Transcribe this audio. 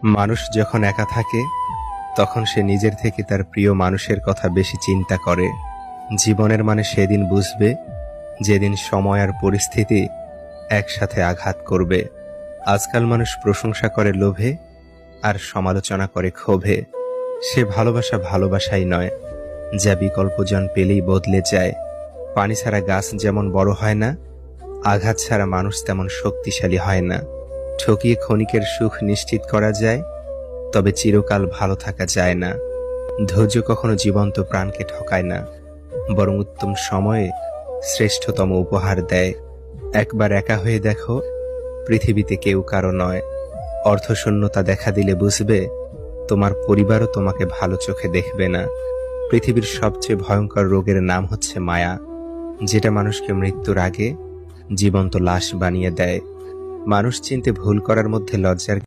মানুষ যখন একা থাকে তখন সে নিজের থেকে তার প্রিয় মানুষের কথা বেশি চিন্তা করে। জীবনের মানে সেদিন বুঝবে যেদিন সময় আর পরিস্থিতি একসাথে আঘাত করবে। আজকাল মানুষ প্রশংসা করে লোভে আর সমালোচনা করে ক্ষোভে। সে ভালোবাসা ভালোবাসাই নয়, যা বিকল্পজন পেলেই বদলে যায়। পানি ছাড়া গাছ যেমন বড় হয় না, আঘাত ছাড়া মানুষ তেমন শক্তিশালী হয় না। ঠকিয়ে ক্ষণিকের সুখ নিশ্চিত করা যায়, তবে চিরকাল ভালো থাকা যায় না। ধৈর্য কখনো জীবন্ত প্রাণকে ঠকায় না, বরং উত্তম সময়ে শ্রেষ্ঠতম উপহার দেয়। একবার একা হয়ে দেখো, পৃথিবীতে কেউ কারো নয়। অর্থশূন্যতা দেখা দিলে বুঝবে তোমার পরিবারও তোমাকে ভালো চোখে দেখবে না। পৃথিবীর সবচেয়ে ভয়ঙ্কর রোগের নাম হচ্ছে মায়া, যেটা মানুষকে মৃত্যুর আগে জীবন্ত লাশ বানিয়ে দেয়। মানুষ চিনতে ভুল করার মধ্যে লজ্জার